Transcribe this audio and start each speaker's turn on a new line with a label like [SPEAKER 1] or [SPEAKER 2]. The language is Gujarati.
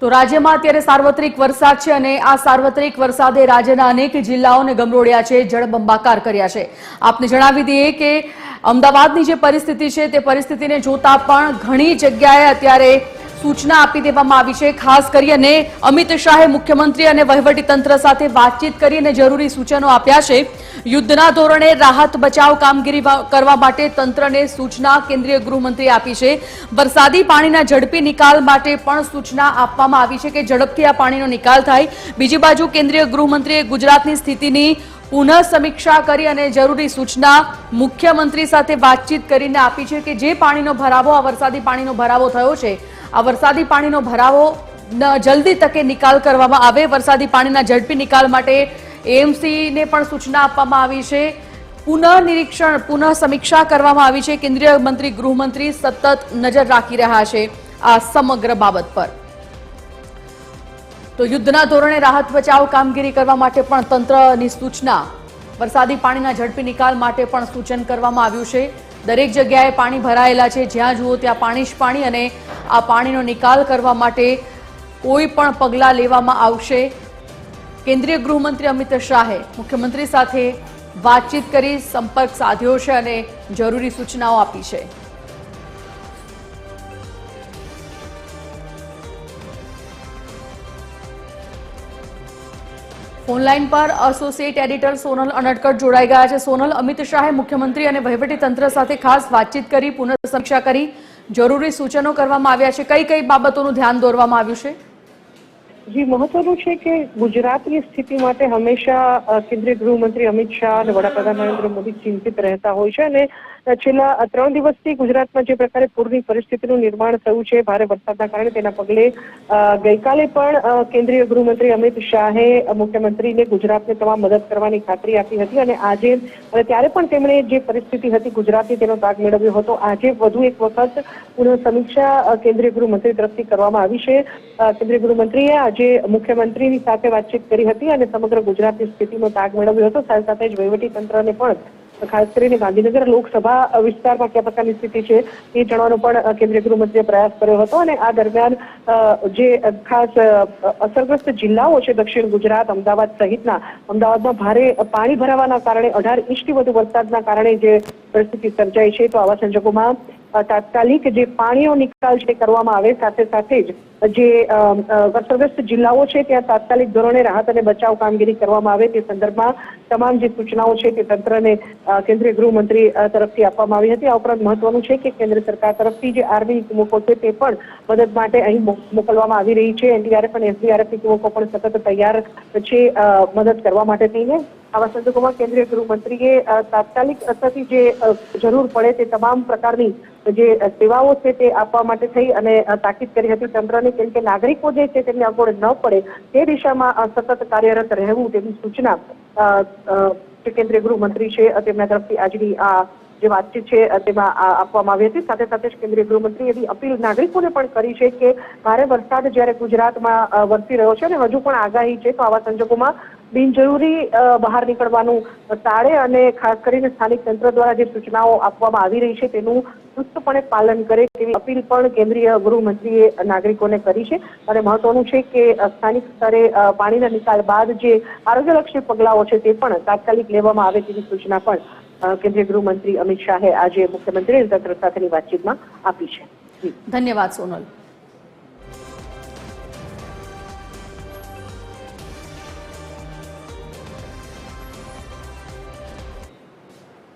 [SPEAKER 1] તો રાજ્યમાં અત્યારે સાર્વત્રિક વરસાદ છે અને આ સાર્વત્રિક વરસાદે રાજ્યના અનેક જિલ્લાઓને ગમરોડ્યા છે, જળબંબાકાર કર્યા છે। આપને જણાવી દઈએ કે અમદાવાદની જે પરિસ્થિતિ છે તે પરિસ્થિતિને જોતા પણ ઘણી જગ્યાએ અત્યારે સૂચના આપી દેવામાં આવી છે। ખાસ કરીને અમિત શાહે મુખ્યમંત્રી અને વહીવટીતંત્ર સાથે વાતચીત કરીને જરૂરી સૂચનો આપ્યા છે। યુદ્ધના ધોરણે રાહત બચાવ કામગીરી કરવા માટે તંત્રને સૂચના કેન્દ્રીય ગૃહમંત્રીએ આપી છે। વરસાદી પાણીના ઝડપી નિકાલ માટે પણ સૂચના આપવામાં આવી છે કે ઝડપથી આ પાણીનો નિકાલ થાય। બીજી બાજુ કેન્દ્રીય ગૃહમંત્રીએ ગુજરાતની સ્થિતિની પુનઃ સમીક્ષા કરી અને જરૂરી સૂચના મુખ્યમંત્રી સાથે વાતચીત કરીને આપી છે કે જે પાણીનો ભરાવો આ વરસાદી પાણીનો ભરાવો થયો છે, આ વરસાદી પાણીનો ભરાવો જલ્દી તકે નિકાલ કરવામાં આવે। વરસાદી પાણીના ઝડપી નિકાલ માટે એએમસીને પણ સૂચના આપવામાં આવી છે। પુનઃ નિરીક્ષણ પુનઃ સમીક્ષા કરવામાં આવી છે। કેન્દ્રીય મંત્રી ગૃહમંત્રી સતત નજર રાખી રહ્યા છે આ સમગ્ર બાબત પર। તો યુદ્ધના ધોરણે રાહત બચાવ કામગીરી કરવા માટે પણ તંત્રની સૂચના, વરસાદી પાણીના ઝડપી નિકાલ માટે પણ સૂચન કરવામાં આવ્યું છે। દરેક જગ્યાએ પાણી ભરાયેલા છે, જ્યાં જુઓ ત્યાં પાણી જ પાણી અને આ પાણીનો નિકાલ કરવા માટે કોઈ પણ પગલાં લેવામાં આવશે। કેન્દ્રીય ગૃહમંત્રી અમિત શાહે મુખ્યમંત્રી સાથે વાતચીત કરી સંપર્ક સાધ્યો છે અને જરૂરી સૂચનાઓ આપી છે। ફોનલાઈન પર એસોસિએટ એડિટર સોનલ અનડકટ જોડાઈ ગયા છે। સોનલ, અમિત શાહે મુખ્યમંત્રી અને વહીવટીતંત્ર સાથે ખાસ વાતચીત કરી, પુનઃ સમીક્ષા કરી, જરૂરી સૂચનો કરવામાં આવ્યા છે। કઈ કઈ બાબતોનું ધ્યાન દોરવામાં આવ્યું છે?
[SPEAKER 2] જી, મહત્વનું છે કે ગુજરાતની સ્થિતિ માટે હંમેશા કેન્દ્રીય ગૃહમંત્રી અમિત શાહ અને વડાપ્રધાન નરેન્દ્ર મોદી ચિંતિત રહેતા હોય છે અને છેલ્લા 3 દિવસથી ગુજરાતમાં જે પ્રકારે પૂરની પરિસ્થિતિનું નિર્માણ થયું છે ભારે વરસાદના કારણે, તેના પગલે ગઈકાલે પણ કેન્દ્રીય ગૃહમંત્રી અમિત શાહે મુખ્યમંત્રીને ગુજરાતને તમામ મદદ કરવાની ખાતરી આપી હતી અને આજે અને ત્યારે પણ તેમણે જે પરિસ્થિતિ હતી ગુજરાતની તેનો તાગ મેળવ્યો હતો। આજે વધુ એક વખત પુનઃ સમીક્ષા કેન્દ્રીય ગૃહમંત્રી તરફથી કરવામાં આવી છે। કેન્દ્રીય ગૃહમંત્રીએ આજે મુખ્યમંત્રીની સાથે વાતચીત કરી હતી અને સમગ્ર ગુજરાતની સ્થિતિનો તાગ મેળવ્યો હતો। સાથે સાથે જ વહીવટીતંત્રને પણ ખાસ કરીને ગાંધીનગર લોકસભા વિસ્તારમાં કયા પ્રકારની સ્થિતિ છે એ જાણવાનો પણ કેન્દ્રીય ગૃહમંત્રીએ પ્રયાસ કર્યો હતો અને આ દરમિયાન જે ખાસ અસરગ્રસ્ત જિલ્લાઓ છે દક્ષિણ ગુજરાત, અમદાવાદ સહિતના, અમદાવાદમાં ભારે પાણી ભરાવાના કારણે 18 ઇંચથી વધુ વરસાદના કારણે જે પરિસ્થિતિ સર્જાઈ છે, તો આવા સંજોગોમાં તાત્કાલિક જે પાણીનો નિકાલ છે કરવામાં આવે, સાથે સાથે જ જે અસરગ્રસ્ત જિલ્લાઓ છે ત્યાં તાત્કાલિક ધોરણે રાહત અને બચાવ કામગીરી કરવામાં આવે તે સંદર્ભમાં તમામ જે સૂચનાઓ છે તે તંત્રને કેન્દ્રીય ગૃહમંત્રી તરફથી આપવામાં આવી હતી। આ ઉપરાંત મહત્વનું છે કે કેન્દ્ર સરકાર તરફથી જે આર્મી ટીમો છે તે પણ મદદ માટે અહીં મોકલવામાં આવી રહી છે। એનડીઆરએફ અને એસડીઆરએફની ટીમો પણ સતત તૈયાર છે મદદ કરવા માટે થઈને। આવા સંજોગોમાં કેન્દ્રીય ગૃહમંત્રીએ તાત્કાલિક અસરથી જે જરૂર પડે તે તમામ પ્રકારની જે સેવાઓ છે તે આપવા માટે થઈ અને તાકીદ કરી હતી તંત્રને, કેમ કે નાગરિકો જે છે તેમને અગવડ ન પડે તે દિશામાં સતત કાર્યરત રહેવું તેની સૂચના કેન્દ્રીય ગૃહમંત્રી છે તેમના તરફથી આજની આ જે વાતચીત છે તેમાં આપવામાં આવી હતી। સાથે સાથે જ કેન્દ્રીય ગૃહમંત્રી એવી અપીલ નાગરિકોને પણ કરી છે કે ભારે વરસાદ જ્યારે ગુજરાતમાં વરસી રહ્યો છે અને હજુ પણ આગાહી છે, તો આવા સંજોગોમાં બિનજરૂરી બહાર નીકળવાનું ટાળે અને ખાસ કરીને સ્થાનિક તંત્ર દ્વારા જે સૂચનાઓ આપવામાં આવી રહી છે તેનું ચુસ્તપણે પાલન કરે તેવી અપીલ પણ કેન્દ્રીય ગૃહમંત્રીએ નાગરિકોને કરી છે। અને મહત્વનું છે કે સ્થાનિક સ્તરે પાણીના નિકાલ બાદ જે આરોગ્યલક્ષી પગલાઓ છે તે પણ તાત્કાલિક લેવામાં આવે તેવી સૂચના પણ કેન્દ્રીય ગૃહમંત્રી અમિત શાહે આજે મુખ્યમંત્રી તંત્ર સાથેની વાતચીતમાં આપી છે।
[SPEAKER 1] ધન્યવાદ સોનલ।